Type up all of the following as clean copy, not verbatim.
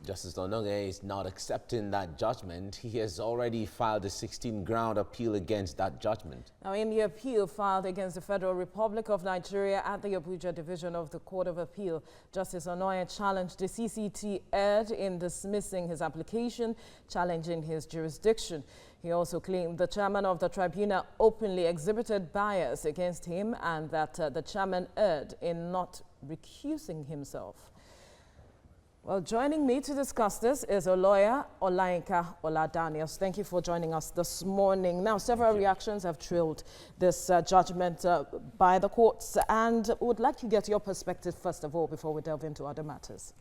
Justice Onoge is not accepting that judgment. He has already filed a 16-ground appeal against that judgment. Now, in the appeal filed against the Federal Republic of Nigeria at the Abuja Division of the Court of Appeal, Justice Onoye challenged the CCT erred in dismissing his application, challenging his jurisdiction. He also claimed the chairman of the tribunal openly exhibited bias against him and that the chairman erred in not recusing himself. Well, joining me to discuss this is a lawyer, Olayinka Oladaniels. Thank you for joining us this morning. Now, several reactions have trailed this judgment by the courts, and would like to get your perspective first of all before we delve into other matters.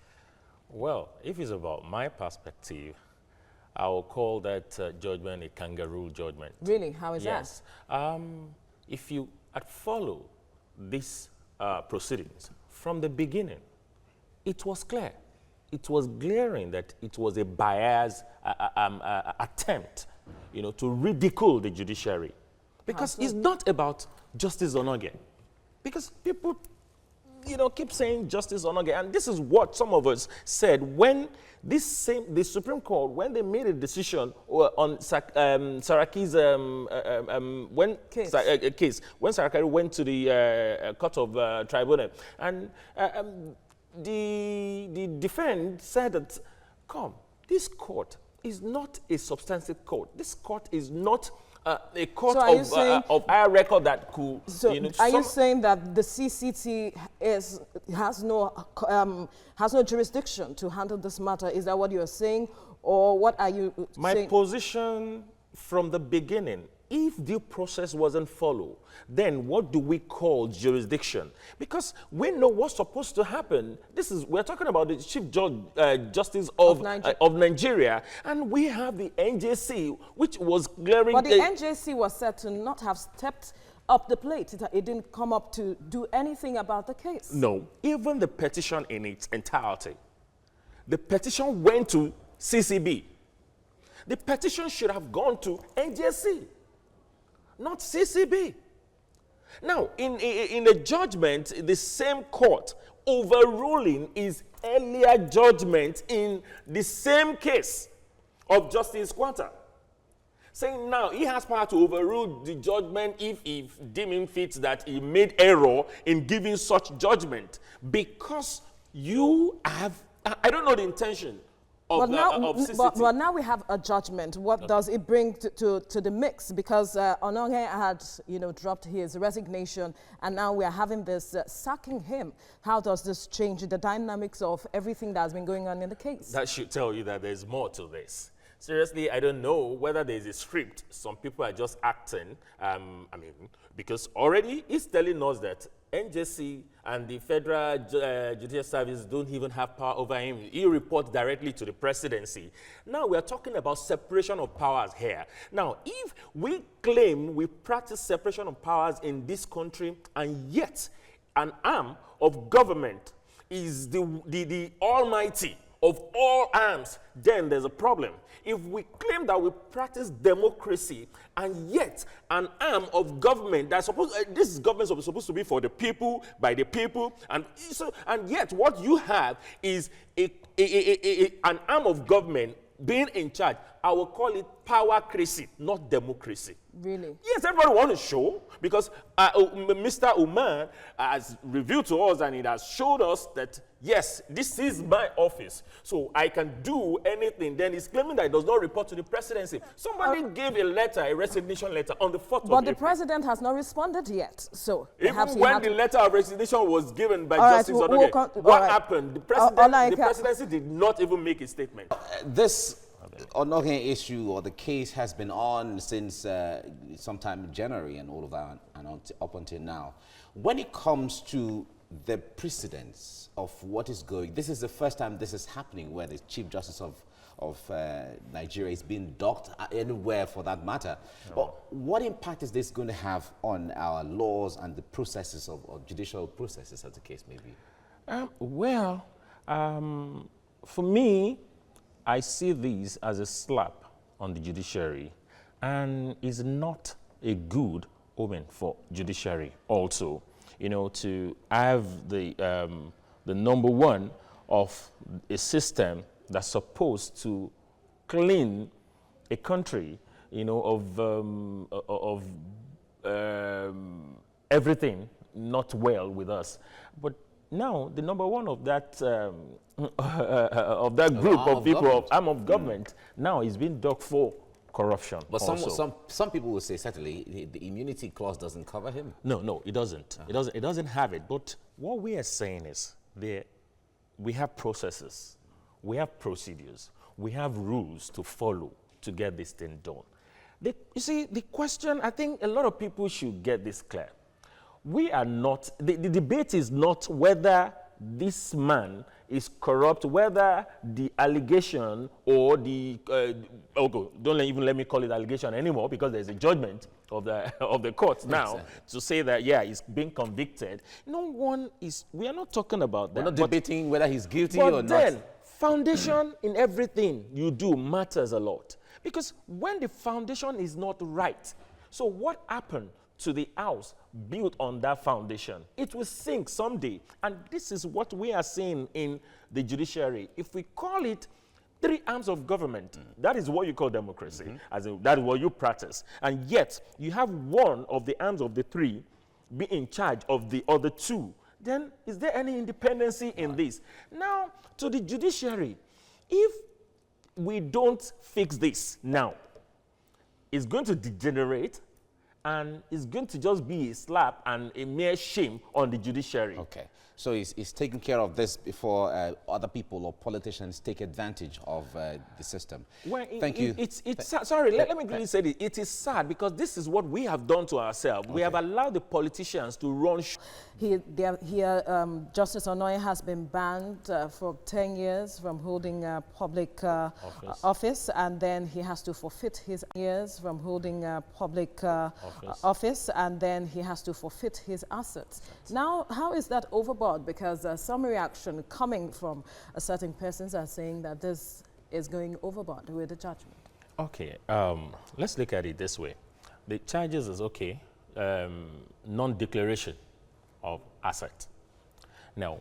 Well, if it's about my perspective, I will call that judgment a kangaroo judgment. Really? How is that? If you follow these proceedings from the beginning, it was clear. It was glaring that it was a biased attempt, to ridicule the judiciary. Because it's not about Justice Onoge. Because people, keep saying Justice Onoge. And this is what some of us said when the Supreme Court, when they made a decision on Saraki's case, when Saraki went to the Court of Tribunal, and the defense said that, this court is not a substantive court. This court is not a court of higher record that could. So are you saying that the CCT has no jurisdiction to handle this matter? Is that what you are saying, or what are you saying? My position from the beginning, if due process wasn't followed, then what do we call jurisdiction? Because we know what's supposed to happen. We're talking about the Chief Justice of Nigeria, and we have the NJC, which was glaring. But the NJC was said to not have stepped up the plate. It didn't come up to do anything about the case. No, even the petition in its entirety. The petition went to CCB. The petition should have gone to NJC, not CCB. Now, in the judgment, the same court overruling his earlier judgment in the same case of Justice Quanta, saying now he has power to overrule the judgment if deeming fit that he made error in giving such judgment, because you have, I don't know the intention of CCT. But now we have a judgment. What does it bring to the mix? Because Onoge had, dropped his resignation, and now we are having this sacking him. How does this change the dynamics of everything that has been going on in the case? That should tell you that there's more to this. Seriously, I don't know whether there's a script. Some people are just acting. Because already he's telling us that NJC and the Federal Judicial Service don't even have power over him. He reports directly to the presidency. Now we are talking about separation of powers here. Now, if we claim we practice separation of powers in this country, and yet an arm of government is the almighty of all arms, then there's a problem. If we claim that we practice democracy, and yet an arm of government that's this government is supposed to be for the people, by the people, and yet what you have is an arm of government being in charge, I will call it powercracy, not democracy. Really? Yes, everybody wants to show, because Mr. Umar has revealed to us and it has showed us that, yes, this is my office, so I can do anything. Then he's claiming that he does not report to the presidency. Somebody gave a letter, a resignation letter, on the 4th of April. But the president has not responded yet, so even when the letter of resignation was given by Justice Onoge, what happened? The presidency did not even make a statement. This Onoge issue, or the case, has been on since sometime in January and all of that, and up until now. When it comes to the precedence of what is going, this is the first time this is happening, where the Chief Justice of Nigeria is being docked anywhere for that matter. No. But what impact is this going to have on our laws and the processes of judicial processes, as the case may be? For me, I see this as a slap on the judiciary, and is not a good omen for judiciary also. To have the number one of a system that's supposed to clean a country, you know, of everything not well with us. But now the number one of that of that group of people, arm of government, now is being dug for corruption. But some people will say certainly the immunity clause doesn't cover him. No, it doesn't. It doesn't have it. But what we are saying is we have processes, we have procedures, we have rules to follow to get this thing done. You see, the question, I think a lot of people should get this clear. We are not, the debate is not whether this man is corrupt, whether the allegation or the, don't even let me call it allegation anymore, because there's a judgment of the court now to say that, yeah, he's being convicted. No one is, we are not talking about that. We're not debating whether he's guilty or not. But then, foundation in everything you do matters a lot. Because when the foundation is not right, so what happened to the house built on that foundation? It will sink someday. And this is what we are seeing in the judiciary. If we call it 3 arms of government, that is what you call democracy, as in, that is what you practice. And yet, you have one of the arms of the 3 be in charge of the other 2. Then, is there any independency in this? Now, to the judiciary, if we don't fix this now, it's going to degenerate, and it's going to just be a slap and a mere shame on the judiciary. Okay. So he's taking care of this before other people or politicians take advantage of the system. Well, Thank you. Sorry, let me really say this. It is sad because this is what we have done to ourselves. Okay. We have allowed the politicians to run. Justice Onoye has been banned for 10 years from holding public office, and then he has to forfeit his years from holding public office, and then he has to forfeit his assets. Now, how is that overboard? Because some reaction coming from certain persons are saying that this is going overboard with the judgment. Okay, let's look at it this way. The charges is okay, non-declaration of asset. Now,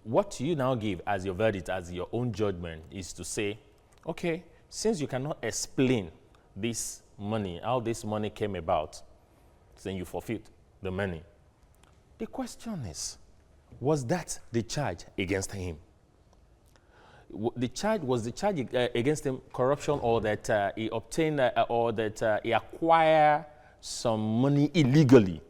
what you now give as your verdict, as your own judgment, is to say, okay, since you cannot explain this money, how this money came about, then you forfeit the money. The question is, was that the charge against him? Was the charge against him corruption, or that he obtained or that he acquired some money illegally?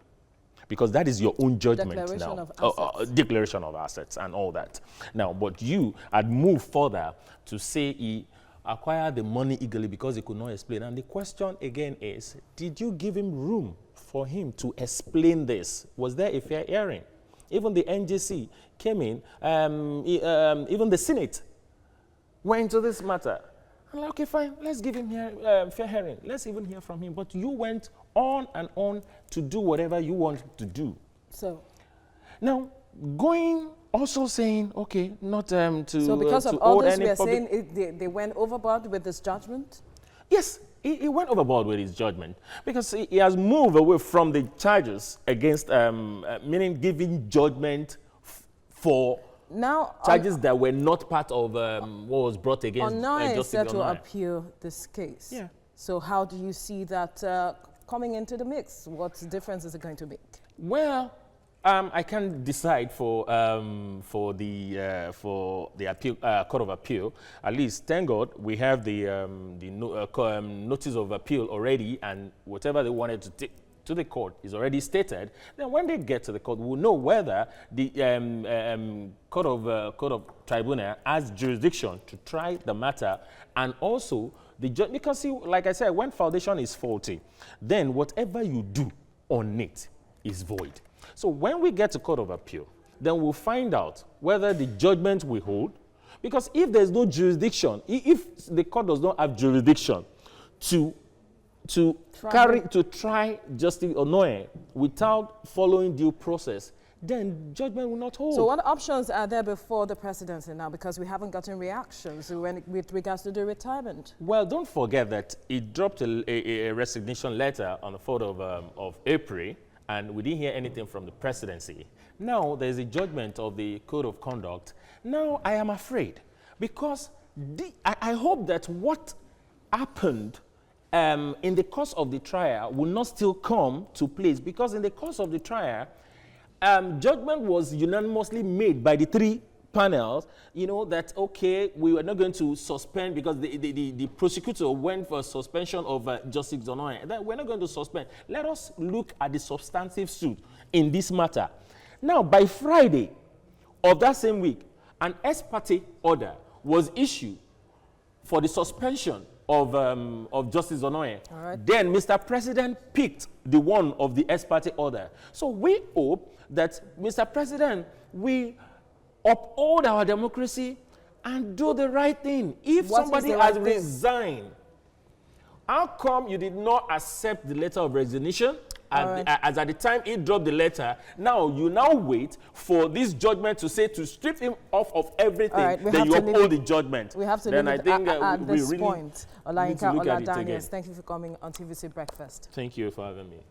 Because that is your own judgment declaration now. Of assets. Declaration of assets and all that. Now, but you had moved further to say he acquired the money illegally because he could not explain. And the question again is, did you give him room for him to explain this? Was there a fair hearing? Even the NJC came in, even the Senate went into this matter. I'm like, okay, fine, let's give him fair hearing. Let's even hear from him. But you went on and on to do whatever you want to do. So now, going also saying, okay, not to So because of all this, we are saying they went overboard with this judgment? Yes, he went overboard with his judgment because he has moved away from the charges against, meaning giving judgment for now charges that were not part of what was brought against Onoye is Justice set to Onoye. appeal this case. Yeah. So how do you see that coming into the mix? What difference is it going to make? Well, I can't decide for the appeal, Court of Appeal. At least, thank God, we have the notice of appeal already, and whatever they wanted to take to the court is already stated. Then, when they get to the court, we'll know whether the Court of Tribunal has jurisdiction to try the matter, and also the judge. Because, see, like I said, when foundation is faulty, then whatever you do on it is void. So when we get to Court of Appeal, then we'll find out whether the judgment we hold, because if there's no jurisdiction, if the court does not have jurisdiction to try Justice Onoye without following due process, then judgment will not hold. So what options are there before the presidency now? Because we haven't gotten reactions with regards to the retirement. Well, don't forget that he dropped a resignation letter on the 4th of April, and we didn't hear anything from the presidency. Now there's a judgment of the Code of Conduct. Now I am afraid, because I hope that what happened in the course of the trial will not still come to place, because in the course of the trial, judgment was unanimously made by the 3 panels, that, okay, we were not going to suspend, because the prosecutor went for a suspension of Justice Zonoye. That we're not going to suspend. Let us look at the substantive suit in this matter. Now, by Friday of that same week, an ex parte order was issued for the suspension of Justice Zonoye. Right. Then Mr. President picked the one of the ex parte order. So we hope that, Mr. President, we uphold our democracy and do the right thing. If somebody has resigned, how come you did not accept the letter of resignation? As at the time he dropped the letter, now you wait for this judgment to say to strip him off of everything, then you uphold the judgment. We have to leave it at this point. Olayinka Oladaniels, thank you for coming on TVC Breakfast. Thank you for having me.